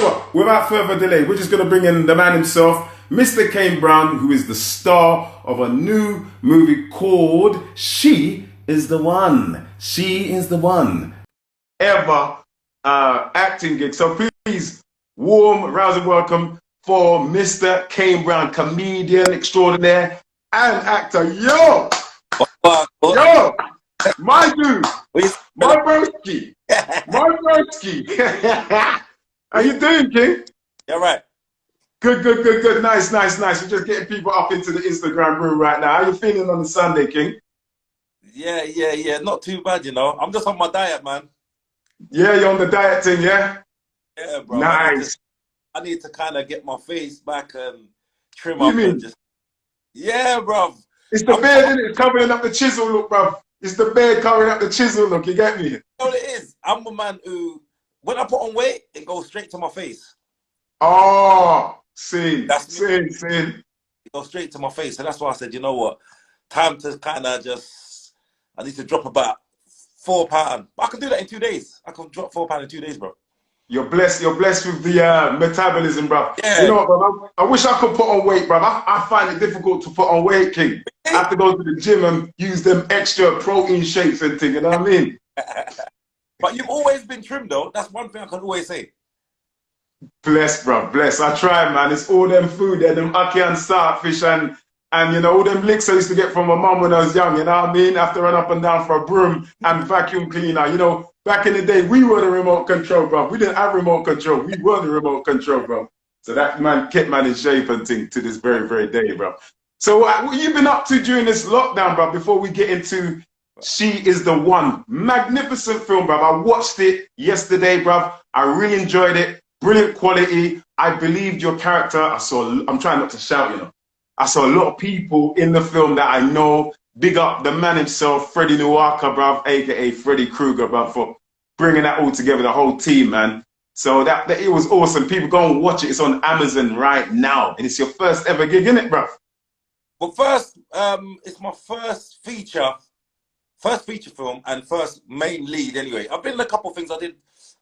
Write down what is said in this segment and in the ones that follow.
what? Without further delay, we're just going to bring in the man himself, Mr. Kane Brown, who is the star of a new movie called She Is the One. She is the One. Ever acting gig. So please, warm, rousing welcome for Mr. Kane Brown, comedian extraordinaire and actor. Yo! Yo! My dude! My broski! My broski! How you doing, King? Yeah, right. Good. Nice. We're just getting people up into the Instagram room right now. How you feeling on the Sunday, King? Yeah. Not too bad, you know. I'm just on my diet, man. Yeah, you're on the diet thing, yeah? Yeah, bro. Nice. I need to kind of get my face back and trim What up do you mean? and just. Yeah, bro. It's the beard, isn't it? Covering up the chisel look, bro. It's the beard covering up the chisel look, you get me? You know what it is? I'm a man who, when I put on weight, it goes straight to my face. Oh, see. It goes straight to my face. And that's why I said, you know what? Time to kind of just, I need to drop about 4 pounds. I can do that in 2 days. I can drop 4 pounds in 2 days, bro. You're blessed with the metabolism, bro. Yeah. You know what, bro? I wish I could put on weight, bro. I find it difficult to put on weight, King. I have to go to the gym and use them extra protein shakes and things, you know what I mean? But you've always been trim, though. That's one thing I can always say. Bless, bro, bless. I try, man. It's all them food there, them ackee and starfish and you know, all them licks I used to get from my mum when I was young, you know what I mean? I have to run up and down for a broom and vacuum cleaner. You know, back in the day, we were the remote control, bro. We didn't have remote control. We were the remote control, bro. So that man kept man in shape and thing to this very, very day, bro. So what you been up to during this lockdown, bro, before we get into She Is the One? Magnificent film, bro. I watched it yesterday, bro. I really enjoyed it. Brilliant quality. I believed your character. I'm trying not to shout, you know. I saw a lot of people in the film that I know. Big up the man himself, Freddie Nwaka, bruv, aka Freddy Krueger, bruv, for bringing that all together, the whole team, man. So that it was awesome. People go and watch it. It's on Amazon right now. And it's your first ever gig, isn't it, bruv? Well, first, it's my first feature film and first main lead anyway. I've been in a couple of things. I did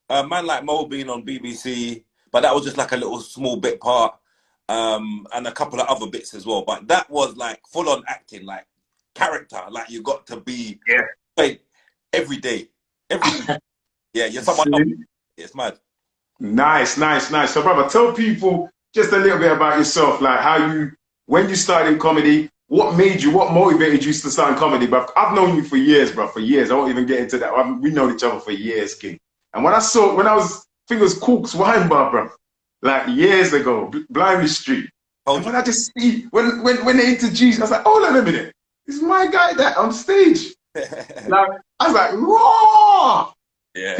Man Like Mo being on BBC, but that was just like a little small bit part. And a couple of other bits as well. But that was like full on acting, like character. Like you got to be played every day. Yeah, you're someone else. It's mad. Nice. So, brother, tell people just a little bit about yourself, like when you started in comedy, what motivated you to start in comedy, bro? I've known you for years, bro, for years. I won't even get into that. We've known each other for years, King. And when I think it was Cook's Wine Bar, bro, like years ago, Blimey Street. And when I just see, when they introduced, I was like, hold on a minute. This is my guy that on stage. Like, I was like, raw! Yeah.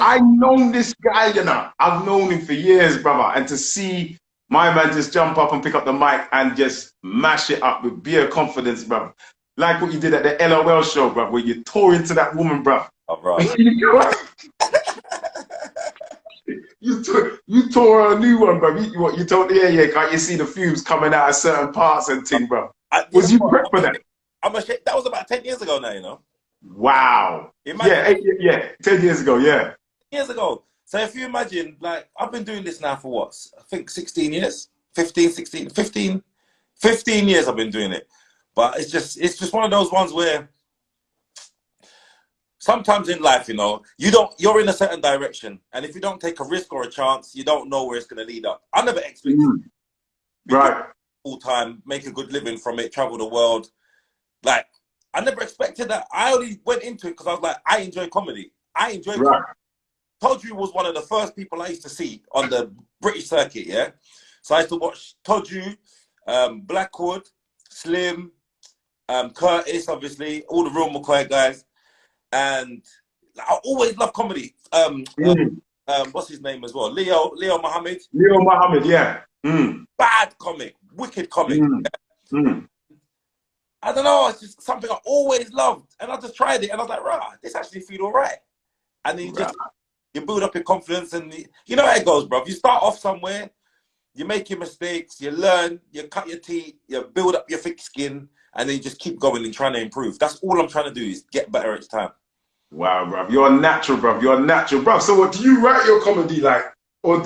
I've known this guy, you know. I've known him for years, brother. And to see my man just jump up and pick up the mic and just mash it up with beer confidence, brother. Like what you did at the LOL show, brother, where you tore into that woman, brother. Oh, bro. You tore a new one, bro. You told can't you see the fumes coming out of certain parts and thing, bro? Was you prepped for that? That was about 10 years ago now, you know. Wow. Imagine, 10 years ago, yeah. Years ago. So if you imagine, like, I've been doing this now for what? I think 16 years? 15 years I've been doing it. But it's just one of those ones where sometimes in life, you know, you're in a certain direction, and if you don't take a risk or a chance, you don't know where it's going to lead up. I never expected right full time, make a good living from it, travel the world. Like, I never expected that. I only went into it because I was like, I enjoy comedy. Comedy. Todru was one of the first people I used to see on the British circuit, yeah? So I used to watch Todru, Blackwood, Slim, Curtis, obviously, all the Real McCoy guys. And I always loved comedy. What's his name as well? Leo Muhammad. Leo Muhammad, yeah. Bad comic, wicked comic. I don't know, it's just something I always loved. And I just tried it and I was like, rah, this actually feels all right. And then you build up your confidence and you know how it goes, bro. You start off somewhere, you make your mistakes, you learn, you cut your teeth, you build up your thick skin, and then you just keep going and trying to improve. That's all I'm trying to do is get better each time. Wow, bruv. You're natural, bruv. You're natural, bruv. So what, do you write your comedy like, or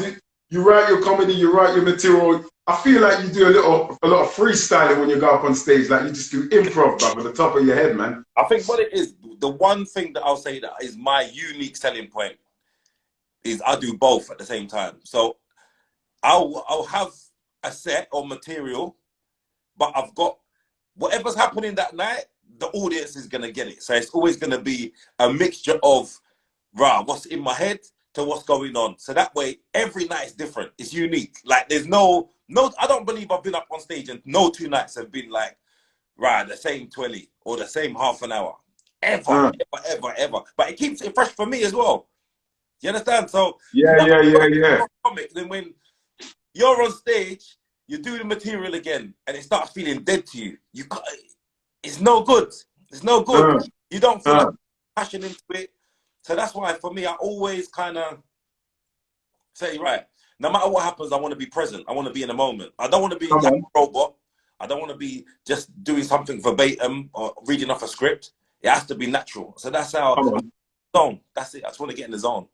you write your comedy, you write your material. I feel like you do a lot of freestyling when you go up on stage. Like you just do improv, bruv, at the top of your head, man. I think what it is, the one thing that I'll say that is my unique selling point is I do both at the same time. So I'll have a set or material, but I've got whatever's happening that night, the audience is gonna get it. So it's always gonna be a mixture of what's in my head to what's going on. So that way, every night is different. It's unique. Like there's no. I don't believe I've been up on stage and no 2 nights have been like the same 20 or the same half an hour. Ever. But it keeps it fresh for me as well. You understand? So yeah. Comic, then when you're on stage, you do the material again, and it starts feeling dead to you. It's no good. It's no good. You don't feel like passion into it. So that's why, for me, I always kind of say, right, no matter what happens, I want to be present. I want to be in the moment. I don't want to be like a robot. I don't want to be just doing something verbatim or reading off a script. It has to be natural. So that's how zone. That's it. I just want to get in the zone.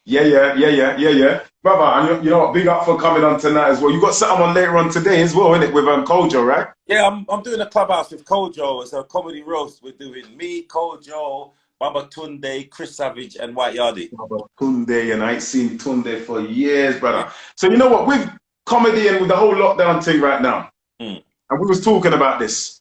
Yeah. Brother, and you know what? Big up for coming on tonight as well. You got something on later on today as well, innit? With Kojo, right? Yeah, I'm doing a clubhouse with Kojo. It's a comedy roast. We're doing me, Kojo, Baba Tunde, Chris Savage, and White Yardie. Baba Tunde, and I ain't seen Tunde for years, brother. So you know what? With comedy and with the whole lockdown thing right now, and we was talking about this.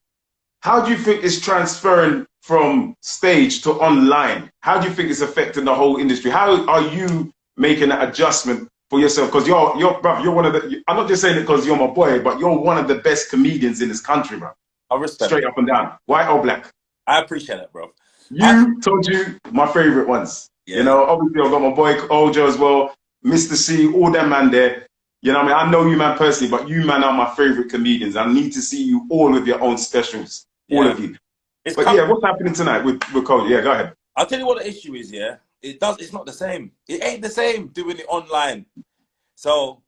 How do you think it's transferring from stage to online? How do you think it's affecting the whole industry? How are you making that adjustment for yourself? Because you're one of the. I'm not just saying it because you're my boy, but you're one of the best comedians in this country, bro. I respect. Straight up and down, white or black. I appreciate it, bro. Told you my favorite ones. Yeah. You know, obviously I've got my boy Ojo as well, Mr. C, all them man there. You know what I mean? I know you man personally, but you man are my favorite comedians. I need to see you all with your own specials. All of you. What's happening tonight with Cody? Yeah, go ahead. I'll tell you what the issue is, it's not the same. It ain't the same doing it online. So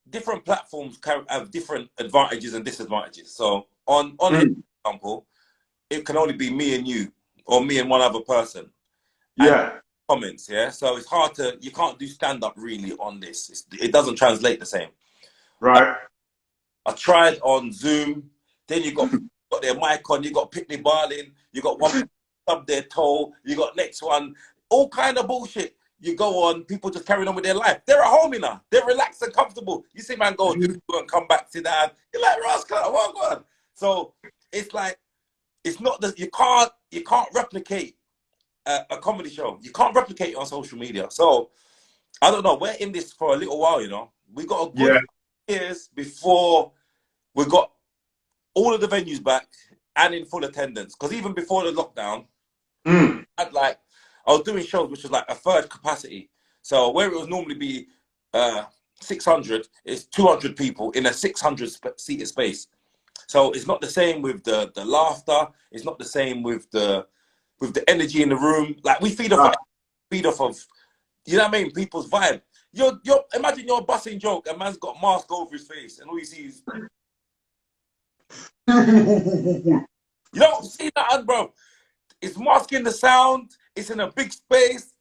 different platforms have different advantages and disadvantages. So on for example, it can only be me and you, or me and one other person. Yeah. Comments, So it's hard you can't do stand-up really on this. It doesn't translate the same. Right. I tried on Zoom, then you got their mic on, you got Pitney Barling, you got one stub their toe, you got next one, all kind of bullshit. You go on, people just carrying on with their life. They're at home now. They're relaxed and comfortable. You see man go and come back, sit down. You're like, Rascal, what on? So it's like, it's not that you can't replicate a comedy show. You can't replicate it on social media. So I don't know. We're in this for a little while, you know. We got a good years before we got all of the venues back and in full attendance. Because even before the lockdown, I was doing shows which was like a third capacity. So where it would normally be 600, it's 200 people in a 600 seated space. So it's not the same with the laughter. It's not the same with the energy in the room. Like we feed off of, you know what I mean? People's vibe. Imagine you're busting joke, a man's got a mask over his face, and all you see is. You don't see that, bro. It's masking the sound. It's in a big space.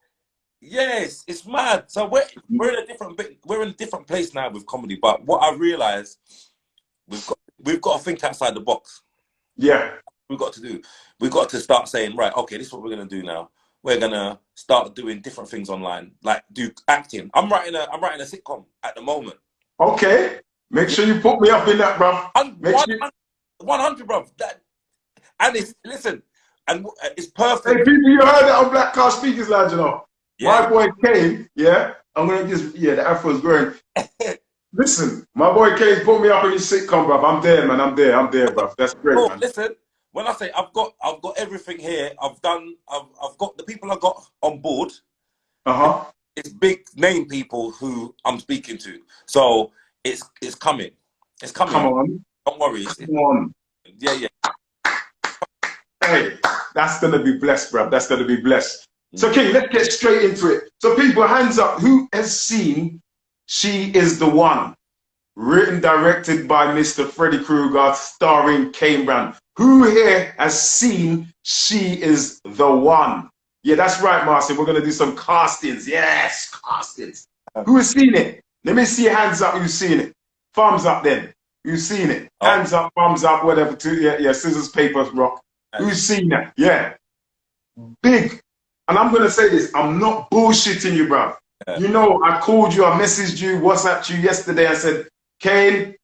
Yes, it's mad. So we're in a different place now with comedy. But what I realized, we've got to think outside the box. Yeah, we've got to do. We've got to start saying, right, okay, this is what we're gonna do now. We're gonna start doing different things online, like do acting. I'm writing a sitcom at the moment. Okay, make sure you put me up in that, bro. 100, bro. And it's it's perfect. Hey, people, you heard that on Black Car Speakers Lounge, you know. Yeah. My boy Kane, I'm gonna the afro's growing. Listen, my boy Kane put me up in his sitcom, bro. I'm there, man. I'm there, bro. That's great, man. Listen, when I say I've got everything here, I've got the people I got on board. It's big name people who I'm speaking to, so it's coming. It's coming. Come on. Don't worry. Come on. Yeah. Hey, that's gonna be blessed, bro. That's gonna be blessed. So, King, let's get straight into it. So, people, hands up. Who has seen She Is the One? Written, directed by Mr. Freddy Krueger, starring Kane Brown. Who here has seen She Is the One? Yeah, that's right, Marcy. We're gonna do some castings. Yes, castings. Who has seen it? Let me see your hands up. You've seen it. Thumbs up then. You've seen it. Oh. Hands up, thumbs up, whatever. Yeah, scissors, paper, rock. Who's seen that? Yeah. Big. And I'm going to say this. I'm not bullshitting you, bro. Yeah. You know, I called you, I messaged you, WhatsApped you yesterday. I said, Kane,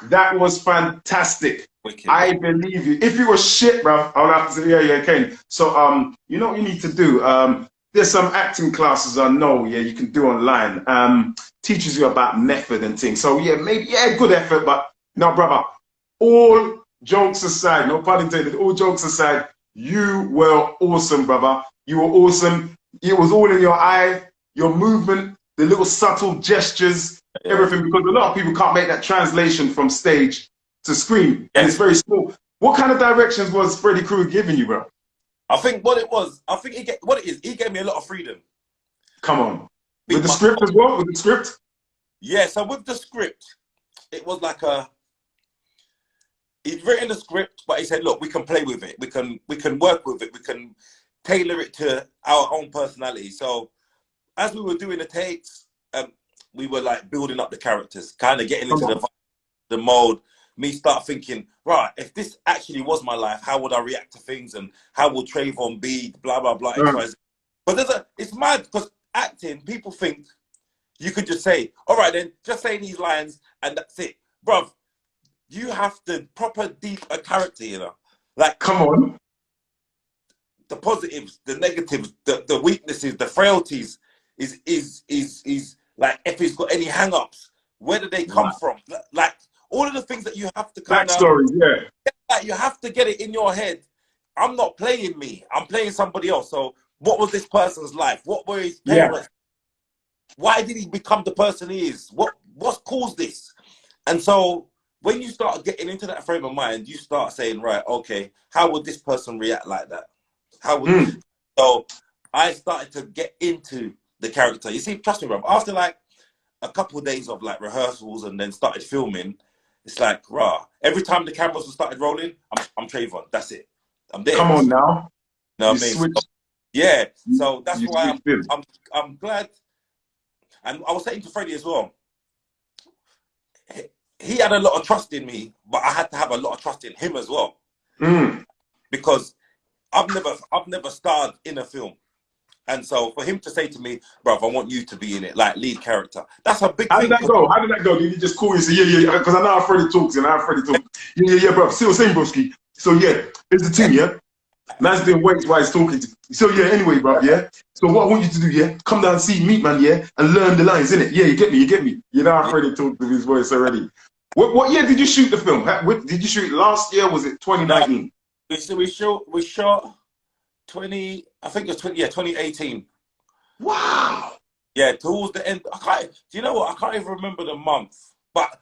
that was fantastic. Wicked. I believe you. If you were shit, bro, I would have to say, yeah, Kane. So, you know what you need to do? There's some acting classes I know, yeah, you can do online. Teaches you about method and things. So, yeah, maybe, yeah, good effort, but no, brother, all jokes aside, no pun intended, all jokes aside, you were awesome, brother. You were awesome. It was all in your eye, your movement, the little subtle gestures, everything, because a lot of people can't make that translation from stage to screen, and it's very small. What kind of directions was Freddy Krueger giving you, bro? I think what it was, he gave me a lot of freedom. Come on. With the script as well? With the script? Yeah, so with the script, it was like he'd written the script, but he said, look, we can play with it. We can work with it. We can tailor it to our own personality. So as we were doing the takes, we were like building up the characters, kind of getting into the mode. Me start thinking, right, if this actually was my life, how would I react to things, and how would Trayvon be, blah, blah, blah, XYZ. But it's mad, because acting, people think you could just say, all right then, just say these lines and that's it. Bruv, you have to proper deep a character, you know? Like, come on. The positives, the negatives, the weaknesses, the frailties is like, if he's got any hang-ups, where do they come from? Like, all of the things that you have to kind backstory, like, you have to get it in your head. I'm not playing me. I'm playing somebody else. So what was this person's life? What were his parents? Yeah. Why did he become the person he is? What's caused this? And so when you start getting into that frame of mind, you start saying, right, okay, how would this person react like that? How would So I started to get into the character. You see, trust me, bro, after like a couple of days of like rehearsals and then started filming, it's like, rah, every time the cameras started rolling, I'm Trayvon. That's it. I'm there. Come on now. You know what I mean? So, yeah. So that's why I'm glad. And I was saying to Freddie as well, he had a lot of trust in me, but I had to have a lot of trust in him as well. Because I've never starred in a film. And so for him to say to me, bruv, I want you to be in it, like lead character, that's a big thing. How did that go? How did that go? Did he just call you and say, yeah, because I know how Freddie talks, and how Freddie talks. Yeah, bruv, still same, broski. So yeah, it's the team, yeah? Man's doing weights while he's talking to. So yeah, anyway, bruv, yeah? So what I want you to do, yeah? Come down and see Meat Man, yeah? And learn the lines, innit? Yeah, you get me. You know how Freddie talks with his voice already. What year did you shoot the film? Did you shoot it last year? Was it 2019? No, we shot 2018. Wow. Yeah, towards the end. Do you know what? I can't even remember the month. But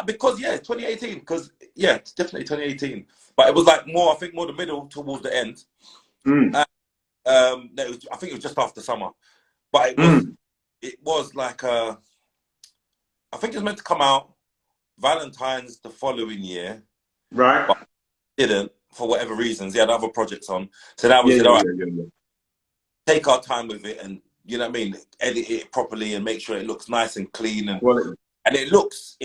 because 2018. Because it's definitely 2018. But it was like more the middle towards the end. I think it was just after summer. But it was like I think it was meant to come out Valentine's the following year. Right. But it didn't, for whatever reasons. He had other projects on. So now we said, all right, take our time with it, and you know what I mean, edit it properly and make sure it looks nice and clean, and it looks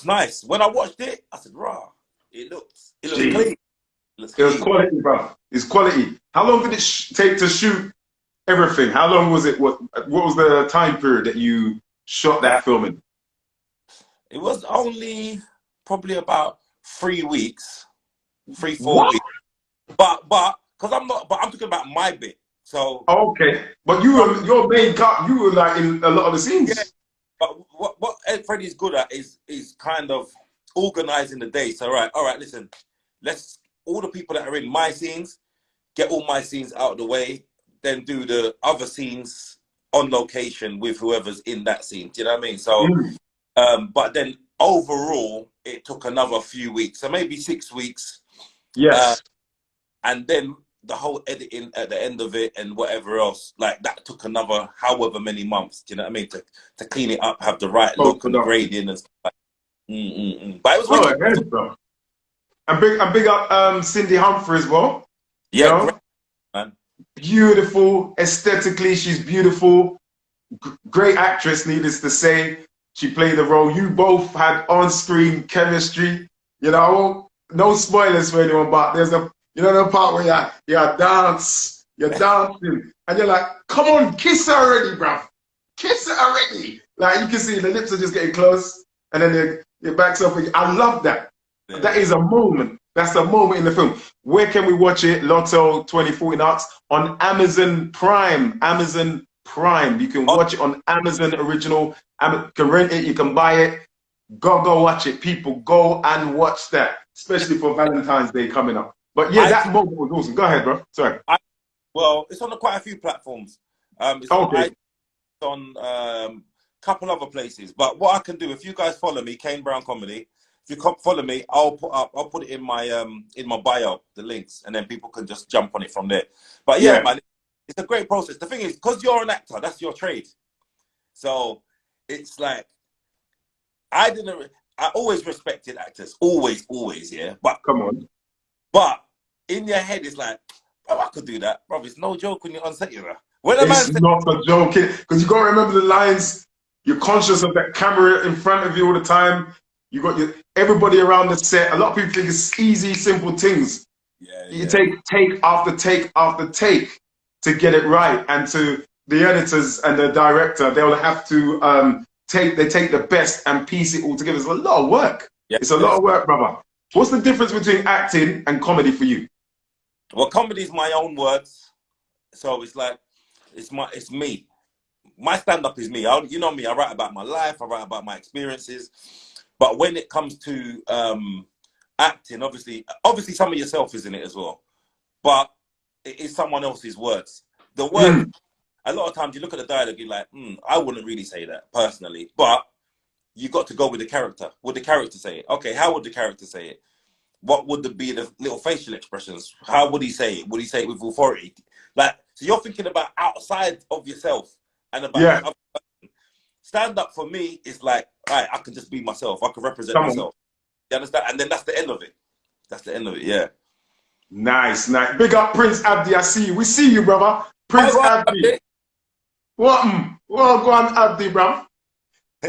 nice. When I watched it, I said, rah, it looks clean. It was quality, bro. It's quality. How long did it take to shoot everything? How long was it? What was the time period that you shot that film in? It was only probably about 3 weeks, 3-4 weeks. But because I'm talking about my bit. So okay, but your main cut. You were like in a lot of the scenes. Yeah, but what Freddie's good at is kind of organizing the day. So all right, listen, let's all the people that are in my scenes, get all my scenes out of the way, then do the other scenes on location with whoever's in that scene. Do you know what I mean? So, but then overall, it took another few weeks, so maybe 6 weeks. Yes. And then the whole editing at the end of it and whatever else, like that took another however many months. Do you know what I mean? To clean it up, have the right look and grading and stuff like that. But it was really bro. And big up Cindy Humphrey as well. Yeah, great, man. Beautiful, aesthetically, she's beautiful. Great actress, needless to say. She played the role. You both had on-screen chemistry. You know, no spoilers for anyone, but there's a, you know, the part where you're dancing, and you're like, come on, kiss her already, bruv. Kiss her already. Like, you can see the lips are just getting close, and then it backs up. I love that. Yeah. That is a moment. That's a moment in the film. Where can we watch it? Lotto 2014 Arts on Amazon Prime. Amazon Prime. You can watch it on Amazon Original. You can rent it. You can buy it. Go watch it. People, go and watch that, especially for Valentine's Day coming up. But yeah, that moment was awesome. Go ahead, bro. Sorry. Well, it's on quite a few platforms. It's on a couple other places. But what I can do, if you guys follow me, Kane Brown Comedy, if you follow me, I'll put it in my bio, the links, and then people can just jump on it from there. But yeah, man, it's a great process. The thing is, because you're an actor, that's your trade. So it's like, I always respected actors, always, yeah. But come on. But in your head, it's like, bro, I could do that, bro. It's no joke when you're on set, you know. It's not a joke, because you got to remember the lines. You're conscious of that camera in front of you all the time. You got everybody around the set. A lot of people think it's easy, simple things. You take after take after take to get it right, and to the editors and the director, they'll have to take the best and piece it all together. It's a lot of work. It's a lot of work, brother. What's the difference between acting and comedy for you? Well, comedy is my own words, so it's like it's me. My stand-up is me. You know me. I write about my life. I write about my experiences. But when it comes to acting, obviously some of yourself is in it as well. But it is someone else's words. The word. A lot of times you look at the dialogue, you're like, I wouldn't really say that personally. But you got to go with the character. Would the character say it? Okay, how would the character say it? What would be the little facial expressions? How would he say it? Would he say it with authority? Like, so you're thinking about outside of yourself and about stand up for me is like, all right, I can just be myself. I can represent myself. You understand? And then that's the end of it. That's the end of it, yeah. Nice. Big up Prince Abdi. I see you. We see you, brother. Prince Abdi. What? Well, go on, Abdi, bro.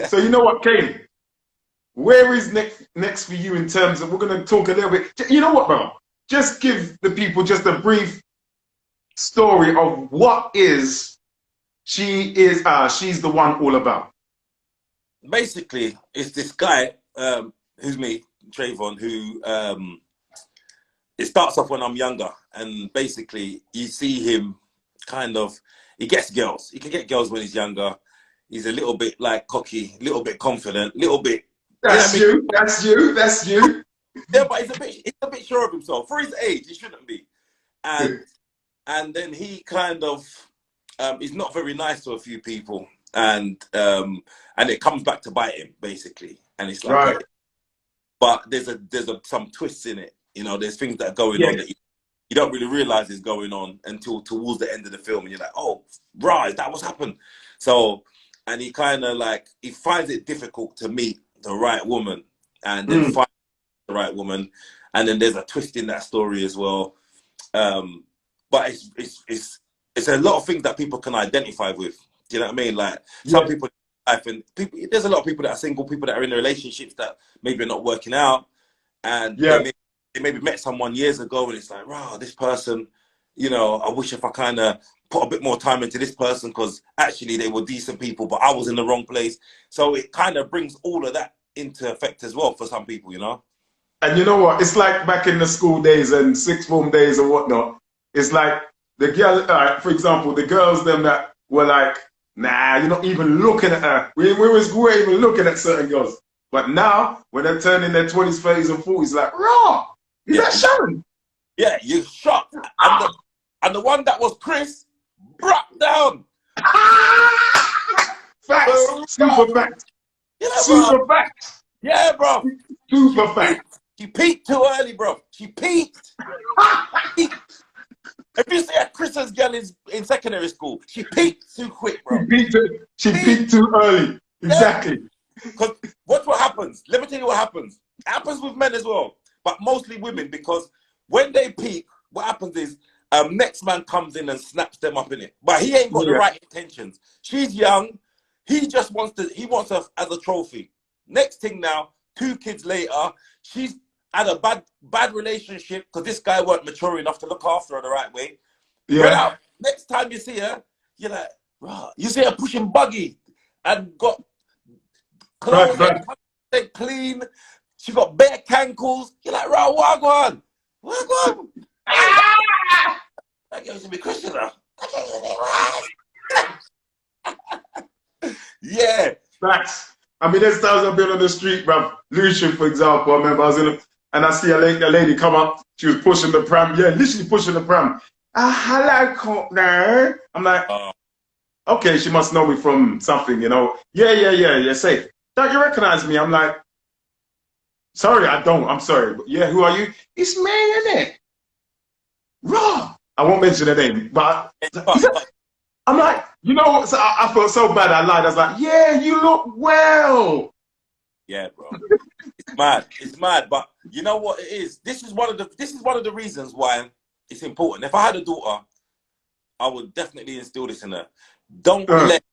So you know what, Kane? Where is next for you in terms of, we're going to talk a little bit. You know what, brother? Just give the people just a brief story of what she's the one all about. Basically, it's this guy, who's me, Trayvon, who it starts off when I'm younger, and basically you see him kind of, he gets girls. He can get girls when he's younger. He's a little bit like cocky, a little bit confident, a little bit. That's you. That's you. Yeah, but he's a bit sure of himself. For his age, he shouldn't be. And then he kind of is not very nice to a few people, and it comes back to bite him basically. And it's like, but there's some twists in it. You know, there's things that are going on that you don't really realize is going on until towards the end of the film, and you're like, oh, right, that was happened. So, and he kind of like, he finds it difficult to meet the right woman, and then find the right woman, and then there's a twist in that story as well. But it's a lot of things that people can identify with. Do you know what I mean? Like some people, there's a lot of people that are single, people that are in relationships that maybe are not working out, and they maybe met someone years ago, and it's like, wow, this person, you know, I wish if I kind of put a bit more time into this person, because actually they were decent people, but I was in the wrong place. So it kind of brings all of that into effect as well for some people, you know? And you know what? It's like back in the school days and sixth form days and whatnot. It's like the girl, for example, the girls them that were like, nah, you're not even looking at her. We weren't even looking at certain girls. But now, when they're turning their 20s, 30s, and 40s, like, raw, is that Sharon? Yeah, you're shocked. And the one that was Chris broke down. Facts. Super facts. Yeah, super facts. Yeah, bro. Super facts. She peaked too early, bro. She peaked. If you see a Chris's girl in secondary school, she peaked too quick, bro. She peaked too early. Exactly. Because what happens? Let me tell you what happens. It happens with men as well, but mostly women, because when they peak, what happens is next man comes in and snaps them up in it. But he ain't got the right intentions. She's young. He just wants her as a trophy. Next thing now, 2 kids later, she's had a bad relationship because this guy weren't mature enough to look after her the right way. Yeah. Brother, next time you see her, you're like, rah, you see her pushing buggy and got clothes that clean. She got bare cankles. You're like, rah, what on? What on? That girl used to be Christian now. Yeah. Facts. I mean, there's times I've been on the street, bruv. Lucian, for example, I remember I was and I see a lady come up. She was pushing the pram. Yeah, literally pushing the pram. Hello, partner. I'm like, okay, she must know me from something, you know. Yeah, safe. Don't you recognize me? I'm like, sorry, I don't. I'm sorry. But yeah, who are you? It's me, innit? Raw. I won't mention the name, but I'm like, you know, so I felt so bad. I lied. I was like, yeah, you look well. Yeah, bro. It's mad. It's mad. But you know what it is? This is one of the reasons why it's important. If I had a daughter, I would definitely instill this in her. Don't let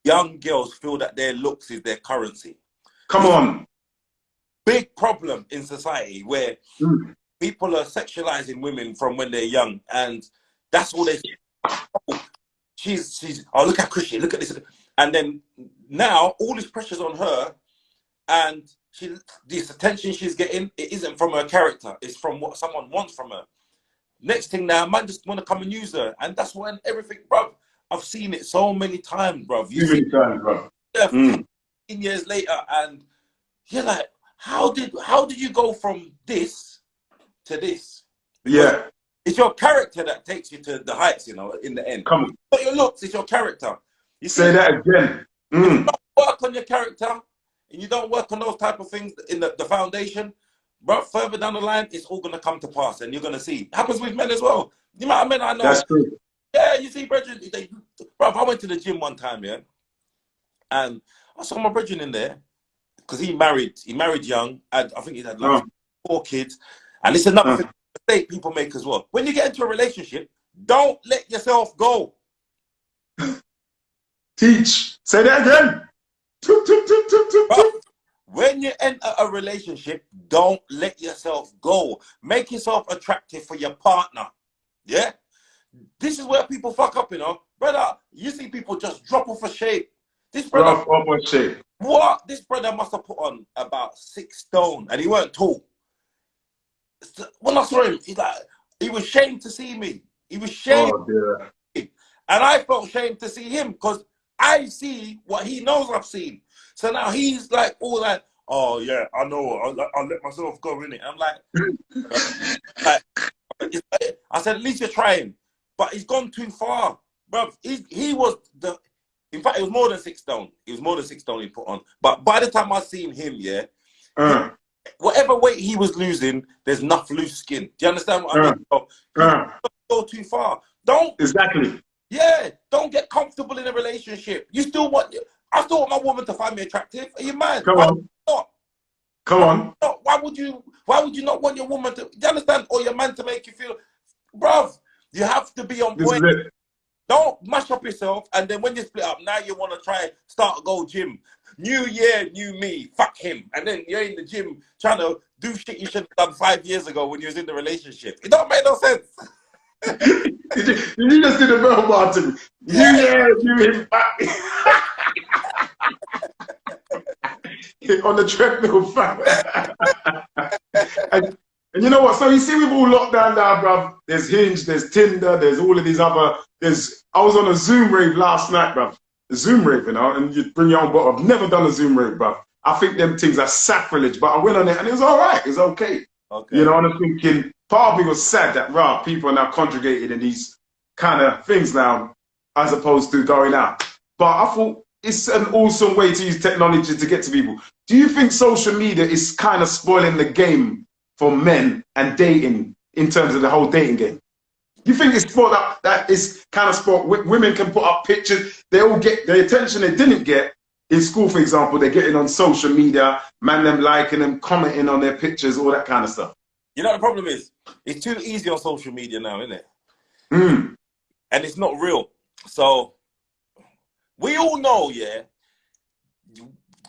young girls feel that their looks is their currency. Come on. Big problem in society where people are sexualizing women from when they're young, and that's all they see. Oh, she's oh, look at Christian, look at this. And then now all this pressure's on her, and this attention she's getting, it isn't from her character, it's from what someone wants from her. Next thing now, man just want to come and use her, and that's when everything, bro. I've seen it so many times, bro. You see, bro. 15 years later, and you're like, how did you go from this to this? Yeah, it's your character that takes you to the heights, you know. In the end, come on. But your looks, it's your character. You say that again. If you don't work on your character, and you don't work on those type of things in the foundation, bro, further down the line, it's all gonna come to pass, and you're gonna see. It happens with men as well. You know what I mean? I know. That's true. Yeah, you see, brethren, bro, I went to the gym one time, yeah, and I saw my brethren in there because he married young, and I think he had like 4 kids, and it's another mistake people make as well. When you get into a relationship, don't let yourself go. Teach. Say that again. Bro, when you enter a relationship, don't let yourself go. Make yourself attractive for your partner. Yeah? This is where people fuck up, you know. Brother, you see people just drop off a shape. This brother, what? This brother must have put on about 6 stone, and he weren't tall. When I saw him, he was ashamed to see me. He was ashamed. Oh, dear. And I felt ashamed to see him because I see what he knows I've seen. So now he's like all that, oh yeah, I know, I'll let myself go, innit? I'm like, I said, at least you're trying. But he's gone too far. Bro, he was in fact, it was more than 6 stone. It was more than 6 stone he put on. But by the time I seen him, yeah, whatever weight he was losing, there's enough loose skin. Do you understand what I mean? Don't go too far. Don't. Exactly. Yeah, don't get comfortable in a relationship. I still want my woman to find me attractive. Are you mad? Come on. Come on. Why would you not want your woman to, do you understand? Or your man to make you feel, bruv, you have to be on point. Don't mash up yourself, and then when you split up, now you want to try start a go gym. New year, new me. Fuck him. And then you're in the gym trying to do shit you should have done 5 years ago when you was in the relationship. It don't make no sense. you just did a bell bar to me. Yeah. New year, new him back. On the treadmill, fam. And you know what? So you see, we've all locked down now, bruv. There's Hinge, there's Tinder, there's all of these other. I was on a Zoom rave last night, bruv. A Zoom rave, you know, and you bring your own bottle. I've never done a Zoom rave, bruv. I think them things are sacrilege, but I went on it and it was all right. It was okay. You know, and I'm thinking, part of me was sad that, people are now congregated in these kind of things now, as opposed to going out. But I thought it's an awesome way to use technology to get to people. Do you think social media is kind of spoiling the game for men and dating in terms of the whole dating game? You think it's sport that is kind of sport? Women can put up pictures. They all get the attention they didn't get in school, for example. They're getting on social media, man, them liking them, commenting on their pictures, all that kind of stuff. You know what the problem is? It's too easy on social media now, isn't it? And it's not real. So we all know, yeah,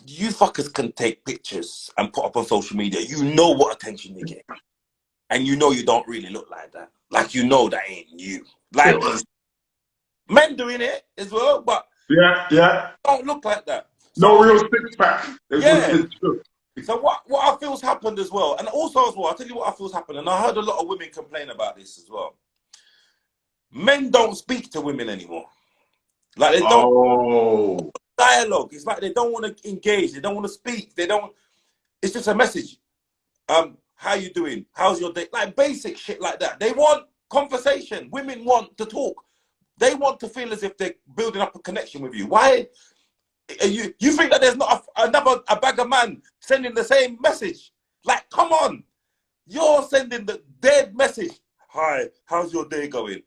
you fuckers can take pictures and put up on social media. You know what attention you get. And you know you don't really look like that. Like, you know that ain't you. Like, men doing it as well, but yeah, don't look like that. no So, real six pack. yeah. So what I feel's happened as well, and also as well, I'll tell you what I feel's happened, and I heard a lot of women complain about this as well. Men don't speak to women anymore. Like, they don't dialogue. It's like they don't want to engage. They don't want to speak. They don't. It's just a message. How you doing? How's your day? Like basic shit like that. They want conversation. Women want to talk. They want to feel as if they're building up a connection with you. Why? You think that there's not a bag of man sending the same message? Like, come on. You're sending the dead message. Hi, how's your day going?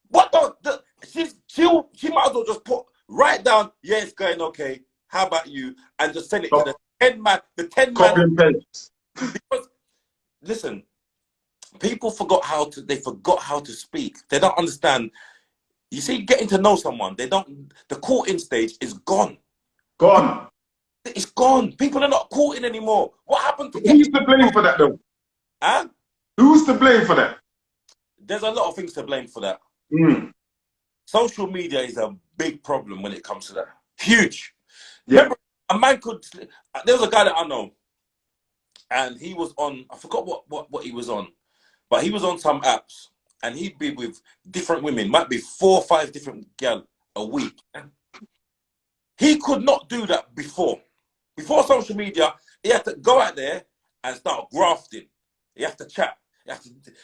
What she might as well just put right down, yeah, it's going okay. How about you? And just send it to the 10 man, Copy and paste. Because listen, people forgot how to speak. They don't understand. You see, getting to know someone, the courting stage is gone. Gone. It's gone. People are not courting anymore. What happened to Who's to blame for that though? Huh? Who's to blame for that? There's a lot of things to blame for that. Social media is a big problem when it comes to that. Huge. Yeah. Remember, a man could. There was a guy that I know, and he was on. I forgot what he was on, but he was on some apps, and he'd be with different women. Might be 4 or 5 different girls a week. He could not do that before. Before social media, he had to go out there and start grafting. You have to chat.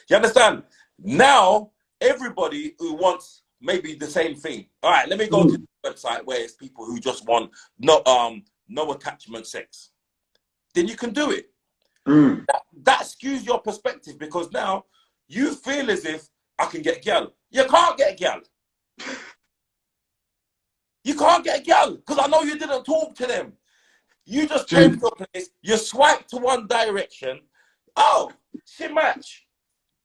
You understand? Now, everybody who wants maybe the same thing. All right, let me go to the website where it's people who just want no attachment sex. Then you can do it. That skews your perspective, because now you feel as if I can get a girl. You can't get a girl. You can't get a girl because I know you didn't talk to them. You just came to a place, you swiped to one direction. Oh, she match.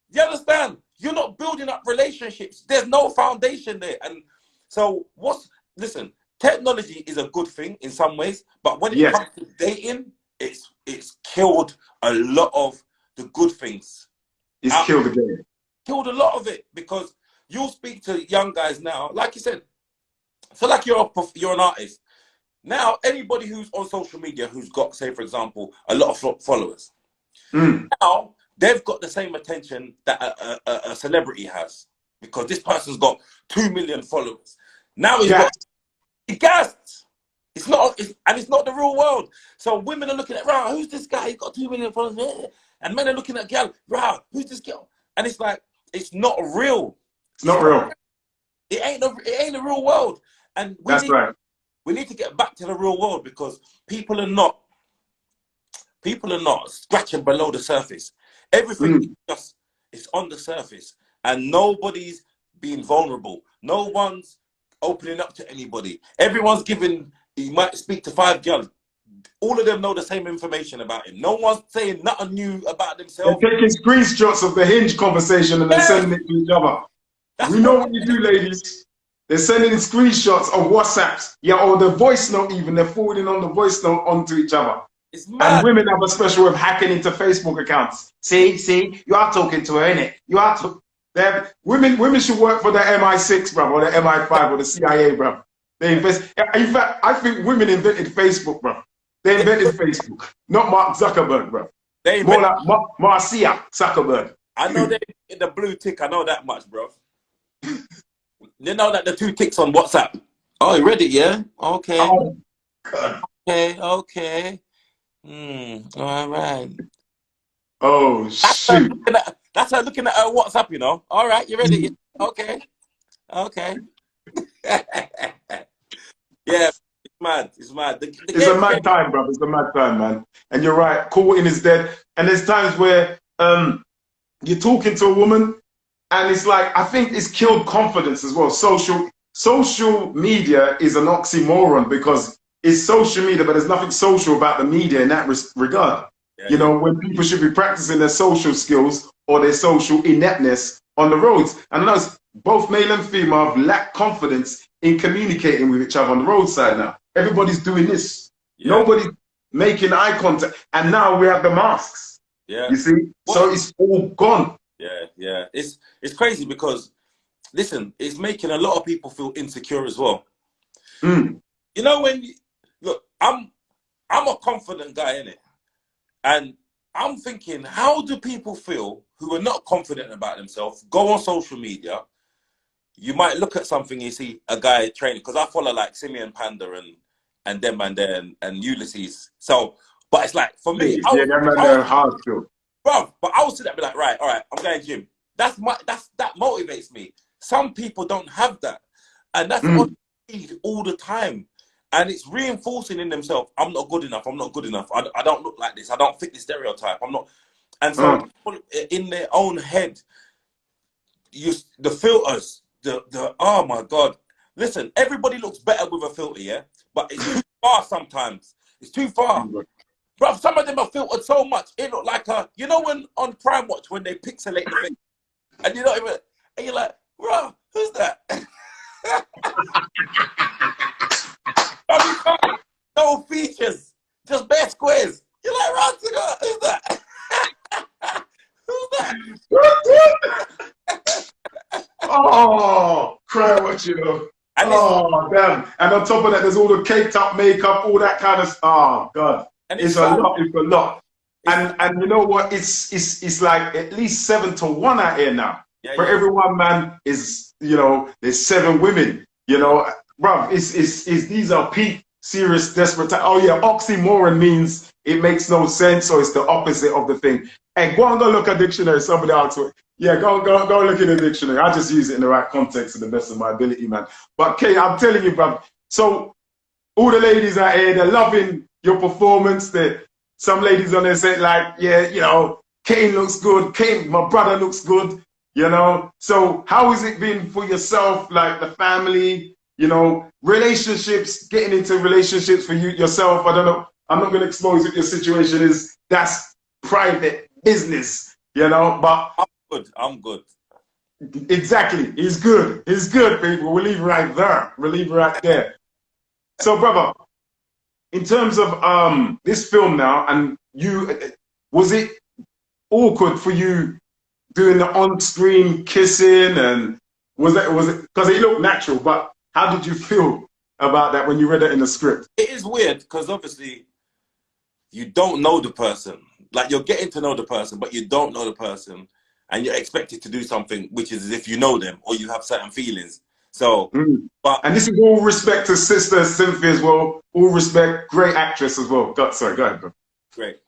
You understand? You're not building up relationships. There's no foundation there. And so listen, technology is a good thing in some ways, but when it comes to dating, it's killed a lot of the good things. It's killed the game. Killed a lot of it, because you'll speak to young guys now, like you said, so like you're an artist. Now, anybody who's on social media who's got, say, for example, a lot of followers, now they've got the same attention that a celebrity has, because this person's got 2 million followers. Now he's gassed. It's not the real world. So women are looking at, wow, who's this guy? He's got 2 million followers. And men are looking at girl, wow, who's this girl? And it's like, it's not real. It's not real. It ain't the real world. And we need to get back to the real world, because people are not scratching below the surface. Everything is on the surface, and nobody's being vulnerable. No one's opening up to anybody. Everyone's giving. You might speak to 5 girls. All of them know the same information about him. No one's saying nothing new about themselves. They're taking screenshots of the Hinge conversation and then sending it to each other. We know what you do, ladies. They're sending screenshots of WhatsApps. Yeah, or the voice note even. They're forwarding on the voice note onto each other. It's mad. And women have a special way of hacking into Facebook accounts. See, you are talking to her, innit? You are women should work for the MI6, bro, or the MI5 or the CIA, bro. They invest. In fact, I think women invented Facebook, bro. They invented Facebook, not Mark Zuckerberg, bro. More like Marcia Zuckerberg. I know they in the blue tick. I know that much, bro. You know that the 2 ticks on WhatsApp. Oh, you read it, yeah? Okay. Oh, God. Okay. All right. Oh, shoot. That's her looking at her WhatsApp, you know. All right, you ready? Okay. Yeah, it's mad. It's mad. It's a mad time, bro. It's a mad time, man. And you're right. Courting is dead. And there's times where you're talking to a woman, and it's like, I think it's killed confidence as well. Social media is an oxymoron, because it's social media, but there's nothing social about the media in that regard. Yeah, you know, when people should be practicing their social skills or their social ineptness on the roads. And I know both male and female have lacked confidence in communicating with each other on the roadside now. Everybody's doing this. Yeah. Nobody's making eye contact. And now we have the masks. Yeah. You see? What? So it's all gone. Yeah, yeah. It's crazy because listen, it's making a lot of people feel insecure as well. Mm. You know when you, look, I'm a confident guy in it, and I'm thinking, how do people feel who are not confident about themselves? Go on social media. You might look at something, you see a guy training, because I follow like Simeon Panda and them and then and Ulysses. So, but it's like for me, Yeah, that man I was hard still. bro, but I was sitting there and be like, right, all right, I'm going gym. That motivates me. Some people don't have that, and that's on feed all the time, and it's reinforcing in themselves. I'm not good enough. I'm not good enough. I don't look like this. I don't fit the stereotype. I'm not, and so in their own head, the filters, the oh my god. Listen, everybody looks better with a filter, yeah, but it's too far sometimes. It's too far. Bro, some of them are filtered so much, it look like you know when on Prime Watch when they pixelate the face, and you're not even, and you're like, bro, who's that? No features, just bare squares. You're like, right, who's that? Who's that? Oh, cry what you know. And oh, damn. And on top of that, there's all the caked up makeup, all that kind of stuff. Oh, God. And it's a lot. It's a lot. And you know what? It's like at least 7 to 1 out here now. Yeah, For every one man is, you know, there's 7 women. You know, bruv, these are peak serious desperate time. Oh yeah, oxymoron means it makes no sense, or it's the opposite of the thing. Hey, go look at dictionary. Somebody else. Yeah, go look in the dictionary. I just use it in the right context to the best of my ability, man. But Kay, I'm telling you, bruv. So all the ladies out here, they're loving your performance. Some ladies on there say like, yeah, you know, Kane looks good. Kane, my brother looks good. You know, so how has it been for yourself, like the family, you know, relationships, getting into relationships for you yourself? I don't know. I'm not going to expose what your situation is. That's private business, you know, but I'm good. Exactly. He's good. He's good, people. We'll leave it right there. We'll leave it right there. So, brother, in terms of this film now, and was it awkward for you doing the on-screen kissing, and was it because it looked natural, but how did you feel about that when you read it in the script? It is weird because obviously you don't know the person. Like you're getting to know the person, but you don't know the person, and you're expected to do something which is as if you know them or you have certain feelings. So, and this is all respect to Sister Cynthia as well. All respect, great actress as well. Sorry, go ahead, bro. Great.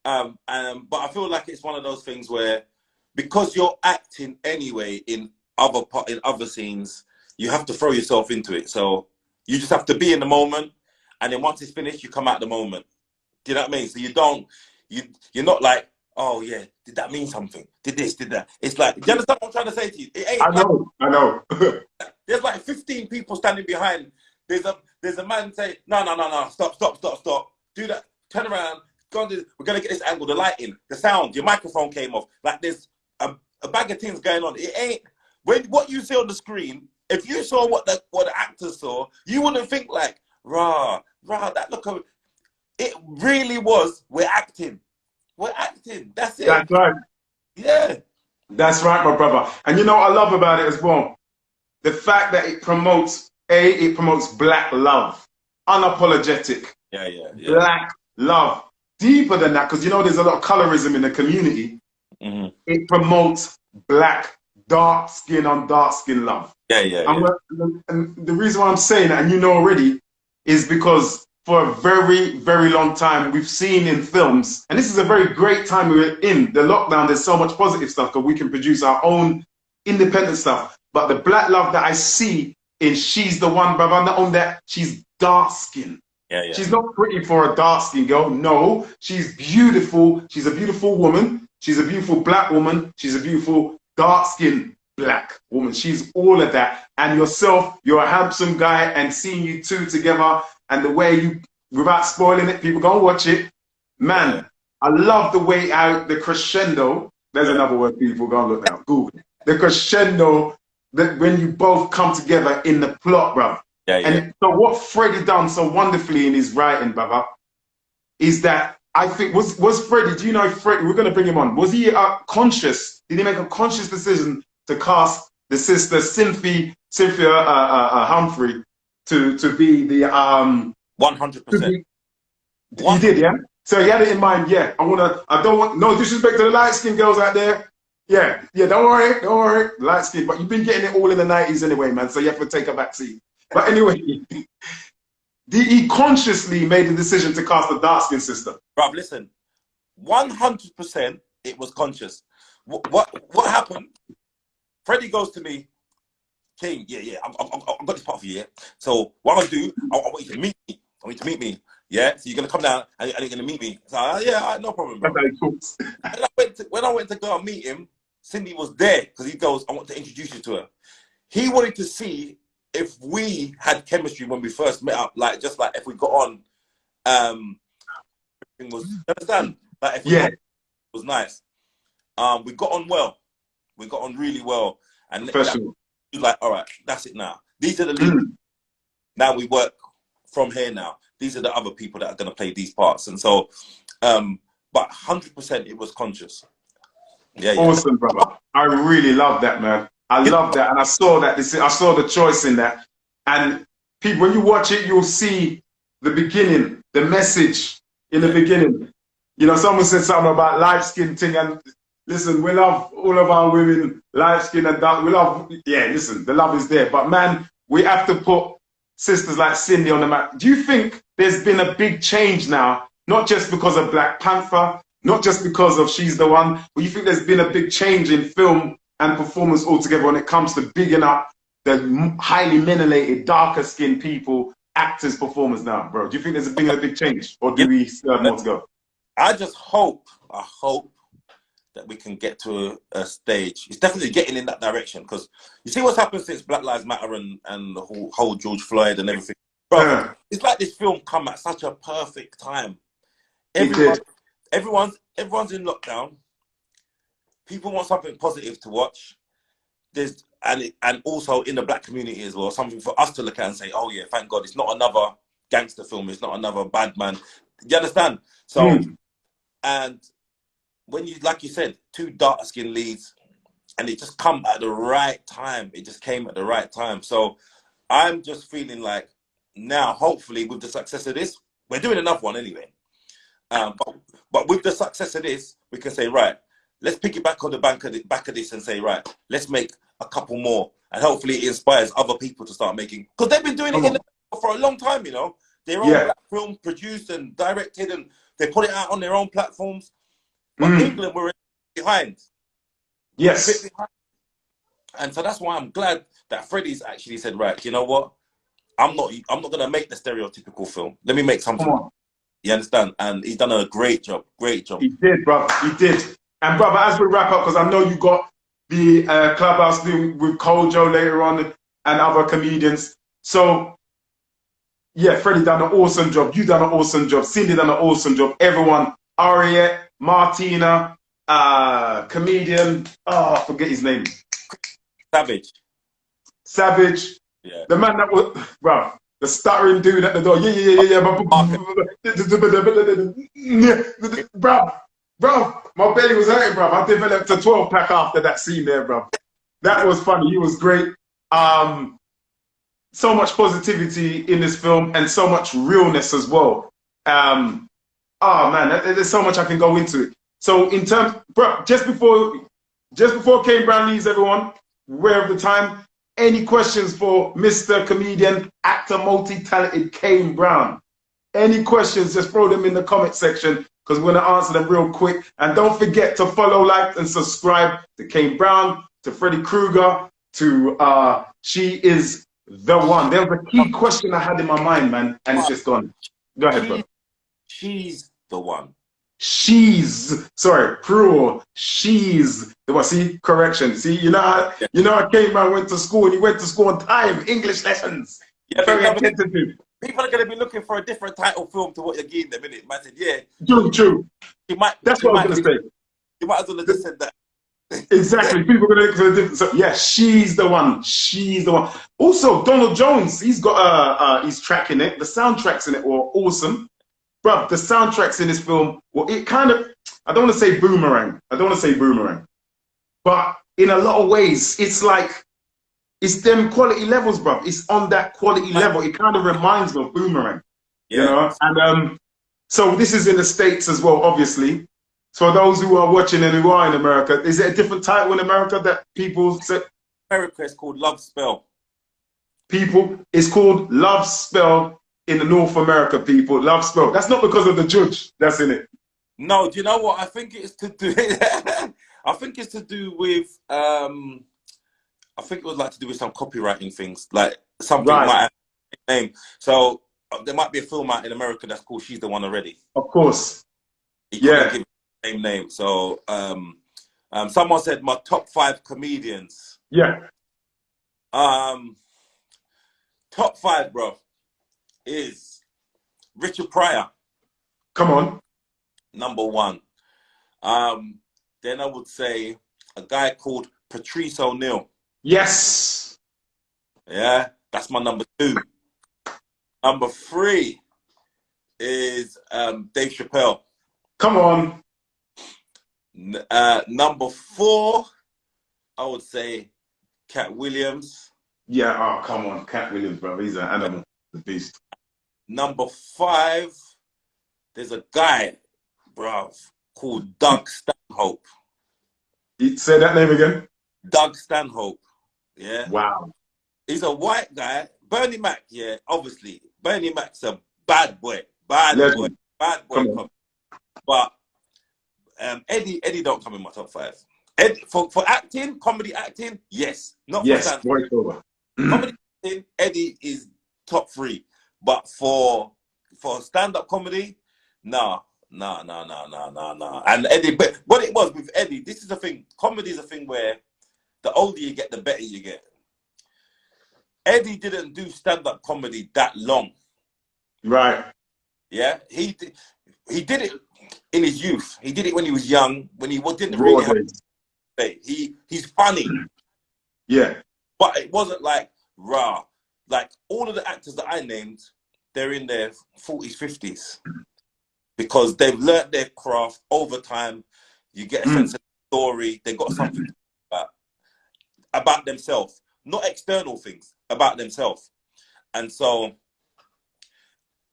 But I feel like it's one of those things where, because you're acting anyway in other scenes, you have to throw yourself into it. So you just have to be in the moment, and then once it's finished, you come out the moment. Do you know what I mean? So you're not like, oh yeah, did that mean something? Did this? Did that? It's like, do you understand what I'm trying to say to you? It ain't. I know. There's like 15 people standing behind. There's a man say, no, stop. Do that. Turn around. We're gonna get this angle, the lighting, the sound, your microphone came off. Like there's a bag of things going on. It ain't what you see on the screen. If you saw what the actors saw, you wouldn't think like, rah, that look. It really was. We're acting. That's it. That's right. Yeah. That's right, my brother. And you know what I love about it as well? The fact that it promotes black love, unapologetic. Yeah. Black love. Deeper than that, because you know there's a lot of colorism in the community. It promotes black, dark skin on dark skin love. Yeah. And the reason why I'm saying that, and you know already, is because for a very, very long time we've seen in films, and this is a very great time we're in, the lockdown, there's so much positive stuff because we can produce our own independent stuff. But the black love that I see in She's the One, brother, not on that, she's dark skin. Yeah. She's not pretty for a dark skin girl. No, she's beautiful. She's a beautiful woman. She's a beautiful black woman. She's a beautiful dark skin black woman. She's all of that. And yourself, you're a handsome guy, and seeing you two together and the way you, without spoiling it, people go and watch it. Man, I love the way out the crescendo. There's another word, people go and look now. Google it. The crescendo, that when you both come together in the plot, bro. Yeah. And so what Freddie done so wonderfully in his writing, brother, is that I think was Freddie. Do you know Freddie? We're going to bring him on. Was he conscious? Did he make a conscious decision to cast the sister Cynthia Humphrey to be the 100%. He did, yeah. So he had it in mind. Yeah, I don't want no disrespect to the light skinned girls out there. Yeah, don't worry, light skin. But you've been getting it all in the 90s anyway, man. So you have to take a back seat. But anyway, he consciously made the decision to cast the dark skinned sister. Bruv, listen, 100% it was conscious. What happened? Freddie goes to me, King, I've got this part for you, yeah? So what I'm gonna do, I want you to meet me. I want you to meet me. Yeah, so you're gonna come down and you're gonna meet me. So no problem, bro. When I went to go and meet him, Cindy was there because he goes, I want to introduce you to her. He wanted to see if we had chemistry when we first met up, like just like if we got on. You understand? Like if it was nice. We got on well. We got on really well, and he was like, all right, that's it now. These are the leads. Now we work from here now. These are the other people that are going to play these parts. And so, but 100% it was conscious. Yeah. Awesome, brother. I really love that, man. I love that. And I saw that. I saw the choice in that. And people, when you watch it, you'll see the beginning, the message in the beginning. You know, someone said something about light skin thing. And listen, we love all of our women, light skin and dark. We love, listen, the love is there. But man, we have to put sisters like Cindy on the map. Do you think there's been a big change now, not just because of Black Panther, not just because of She's the One, but you think there's been a big change in film and performance altogether when it comes to bigging up the highly melanated, darker skinned people, actors, performers now, bro? Do you think there's been a big change, or do we still have more to go? I hope that we can get to a stage. It's definitely getting in that direction, because you see what's happened since Black Lives Matter and the whole George Floyd and everything. Bro, it's like this film come at such a perfect time. Everyone's in lockdown. People want something positive to watch. And also in the Black community as well, something for us to look at and say, oh yeah, thank God, it's not another gangster film. It's not another bad man. You understand? So, and when you, like you said, 2 dark-skinned leads, and it just come at the right time. It just came at the right time. So I'm just feeling like now, hopefully, with the success of this, we're doing another one anyway. But with the success of this, we can say, right, let's pick it back on the back of this and say, right, let's make a couple more. And hopefully it inspires other people to start making, because they've been doing it for a long time, you know. Their own Black film produced and directed, and they put it out on their own platforms. But England were behind. Yes. And so that's why I'm glad that Freddie's actually said, right, you know what? I'm not gonna make the stereotypical film. Let me make something. You understand? And he's done a great job. Great job. He did, brother. He did. And brother, as we wrap up, because I know you got the clubhouse thing with Kojo later on and other comedians. So yeah, Freddie done an awesome job. You done an awesome job. Cindy done an awesome job. Everyone, Ariette, Martina, comedian. Oh, I forget his name. Savage. Yeah. The man that was, bro, the stuttering dude at the door. Bro, my belly was hurting, bro. I developed a 12-pack after that scene there, bro. That was funny. He was great. So much positivity in this film and so much realness as well. Oh man, there's so much I can go into it. So in terms, bro, just before Kane Brown leaves, everyone, aware of the time. Any questions for Mr. Comedian, actor, multi-talented Kane Brown? Any questions, just throw them in the comment section, because we're going to answer them real quick. And don't forget to follow, like, and subscribe to Kane Brown, to Freddy Krueger, to She Is the One. There was a key question I had in my mind, man, and it's just gone. Go ahead, bro. She's the one. Sorry, plural. She's the one. See, correction. See, you know how Kane Brown went to school, and he went to school on time, English lessons. Yeah, very attentive. People are going to be looking for a different title film to what you're giving them, innit? Man said, yeah. True. That's what I was going to say. You might as well have just said that. Exactly. People are going to look for a different. So, yeah, she's the one. She's the one. Also, Donald Jones, he's got his track in it. The soundtracks in it were awesome. Bruv, the soundtracks in this film, well, it kind of, I don't want to say boomerang. I don't want to say boomerang. But in a lot of ways, it's like, it's them quality levels, bruv. It's on that quality level. It kind of reminds me of Boomerang, you know? And so this is in the States as well, obviously. So those who are watching and who are in America, is it a different title in America that people say? America is called Love Spell. People, it's called Love Spell in the North America, people. Love Spell. That's not because of the judge that's in it. No, do you know what? I think it's to do. I think it's to do with. I think it was like to do with some copywriting things, like something might have a name. So there might be a film out in America that's called She's the One Already. Of course. He couldn't give it the same name. So someone said my top 5 comedians. Yeah. Top 5, bro, is Richard Pryor. Come on. Number 1. Then I would say a guy called Patrice O'Neal. Yes. Yeah, that's my number 2. Number 3 is Dave Chappelle. Come on. Number 4, I would say Cat Williams. Yeah, oh, come on. Cat Williams, bro. He's an animal. The beast. Number 5, there's a guy, bro, called Doug Stanhope. Say that name again. Doug Stanhope. Yeah. Wow. He's a white guy. Bernie Mac, yeah, obviously. Bernie Mac's a bad boy. Bad boy. But Eddie don't come in my top 5. For acting, comedy acting, yes. Not for voiceover. Comedy acting, Eddie is top 3. But for stand-up comedy, nah. And Eddie, but what it was with Eddie, this is the thing. Comedy is a thing where the older you get, the better you get. Eddie didn't do stand-up comedy that long. Right. Yeah, he did it in his youth. He did it when he was young, when he didn't really have to say. He's funny. Yeah. But it wasn't like raw. Like all of the actors that I named, they're in their 40s, 50s. Because they've learned their craft over time. You get a sense of the story. They got something about themselves, not external things, about themselves. And so,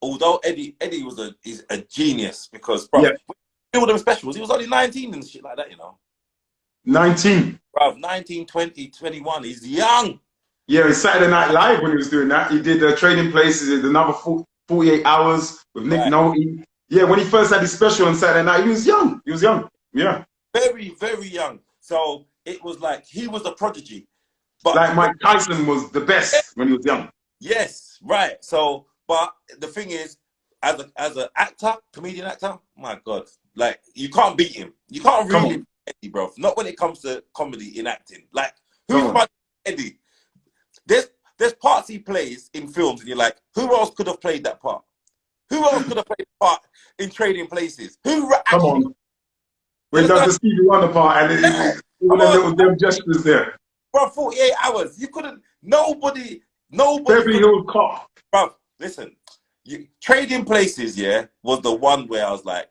although Eddie is a genius because, bro, all them specials, he was only 19 and shit like that, you know. 19. Bro, 19, 20, 21. He's young. Yeah, in Saturday Night Live when he was doing that, he did Trading Places, did another 48 Hours with Nick Nolte. Yeah, when he first had his special on Saturday night, he was young. He was young. Yeah. Very, very young. So it was like he was a prodigy. But like Mike Tyson was the best when he was young. Yes, right. So, but the thing is, as an actor, comedian actor, my God, like you can't beat him. You can't really beat Eddie, bro. Not when it comes to comedy in acting. Like who's my Eddie? There's parts he plays in films, and you're like, who else could have played that part? Who else could have played the part in Trading Places? Who Come on. When he does the Stevie Wonder part and all the little gestures there. Bro, 48 Hours. You couldn't, nobody. Beverly Hills Cop. Bro, listen. Trading Places, was the one where I was like,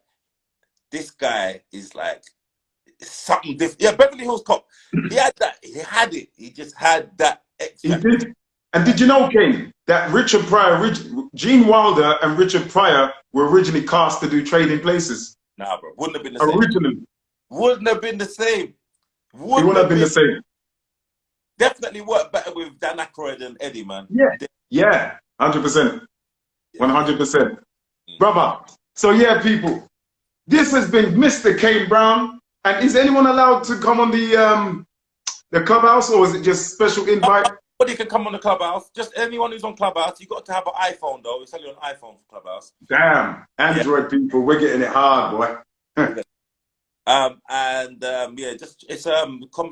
this guy is like something different. Yeah, Beverly Hills Cop. He had that. He had it. He just had that extra. He did. And did you know, Kane, that Richard Pryor, Gene Wilder and Richard Pryor were originally cast to do Trading Places? Nah, bro. Wouldn't have been the same. Originally. Wouldn't have been the same. Wouldn't have been the same. Definitely worked better with Dan Aykroyd and Eddie, man. Yeah. 100%. 100%. Brother. So yeah, people. This has been Mr. Kane Brown. And is anyone allowed to come on the clubhouse, or is it just special invite? Anybody can come on the clubhouse. Just anyone who's on clubhouse. You got to have an iPhone though. It's only on iPhone for clubhouse. Damn, Android people, we're getting it hard, boy. It's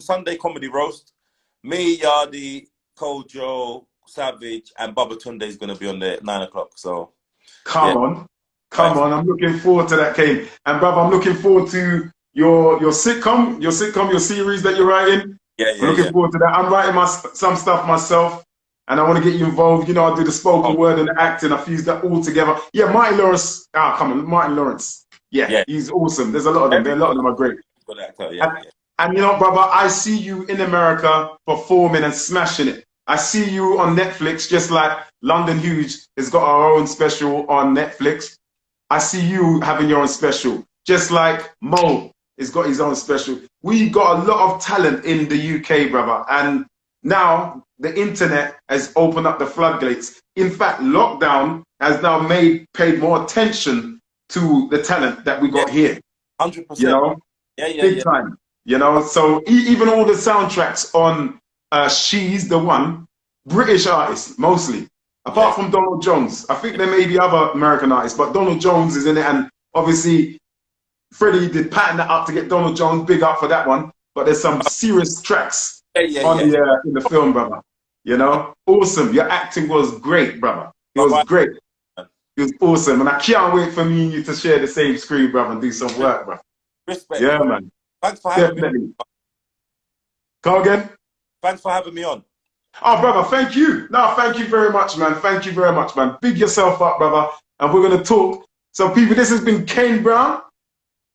Sunday comedy roast. Me, Yardi, Kojo, Savage, and Baba Tunde is gonna be on there at 9 o'clock. So come on. I'm looking forward to that, Kane. And brother, I'm looking forward to your sitcom, your series that you're writing. I'm looking forward to that. I'm writing some stuff myself. and I want to get you involved. You know, I do the spoken word and the acting. I fuse that all together. Yeah, Martin Lawrence. Ah, come on, Martin Lawrence. Yeah, he's awesome. There's a lot of them. A lot of them are great. Good actor, yeah. And you know, brother, I see you in America performing and smashing it. I see you on Netflix, just like London Huge has got our own special on Netflix. I see you having your own special, just like Mo has got his own special. We got a lot of talent in the UK, brother. And now the internet has opened up the floodgates. In fact, lockdown has now paid more attention to the talent that we got here. 100%. You know, big time. You know, so even all the soundtracks on She's the One, British artists mostly, apart from Donald Jones. I think there may be other American artists, but Donald Jones is in it, and obviously Freddie did pattern that up to get Donald Jones, big up for that one. But there's some serious tracks on the in the film, brother. You know, awesome. Your acting was great, brother. It was great. It was awesome, and I can't wait for me and you to share the same screen, brother, and do some work, brother. Respect. Yeah, man. Thanks for having me. Come again? Thanks for having me on. Oh, brother, thank you. No, thank you very much, man. Thank you very much, man. Big yourself up, brother. And we're going to talk. So, people, this has been Kane Brown.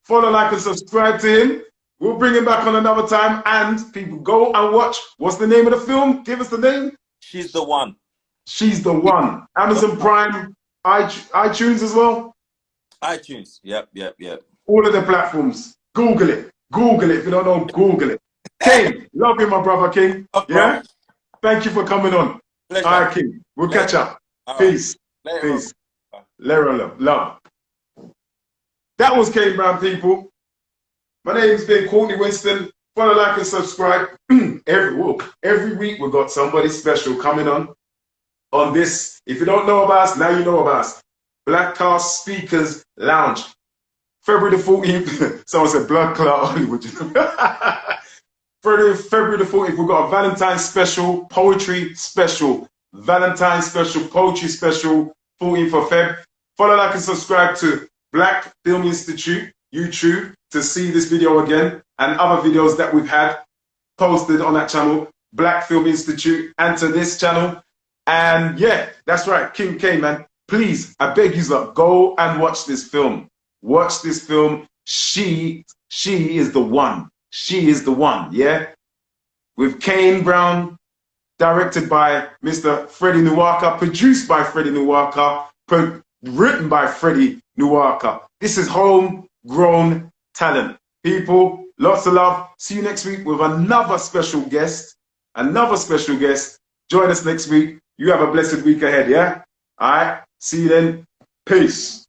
Follow, like, and subscribe to him. We'll bring him back on another time. And people, go and watch. What's the name of the film? Give us the name. She's the One. She's the One. Amazon Prime, iTunes as well. iTunes. Yep. All of the platforms. Google it. Google it. If you don't know, Google it. King, love you, my brother, King. Yeah? Thank you for coming on. Pleasure. All right, King. We'll catch up. Peace. Peace. Later, love. That was Kane Brown, people. My name's been Courtney Winston. Follow, like, and subscribe. Every week we've got somebody special coming on this. If you don't know about us, now you know about us. Black Cast Speakers Lounge. February the 14th. Someone said blood clot Hollywood. February the 14th, we've got a Valentine's special, poetry special, Valentine's special, poetry special, 14th of Feb. Follow, like, and subscribe to Black Film Institute YouTube to see this video again and other videos that we've had posted on that channel, Black Film Institute, and to this channel. And yeah, that's right, King K, man. Please, I beg you, go and watch this film. Watch this film. She is the one. She is the one, yeah? With Kane Brown, directed by Mr. Freddie Nwaka, produced by Freddie Nwaka, written by Freddie Nwaka. This is homegrown talent. People, lots of love. See you next week with another special guest. Join us next week. You have a blessed week ahead, yeah? All right? See you then. Peace.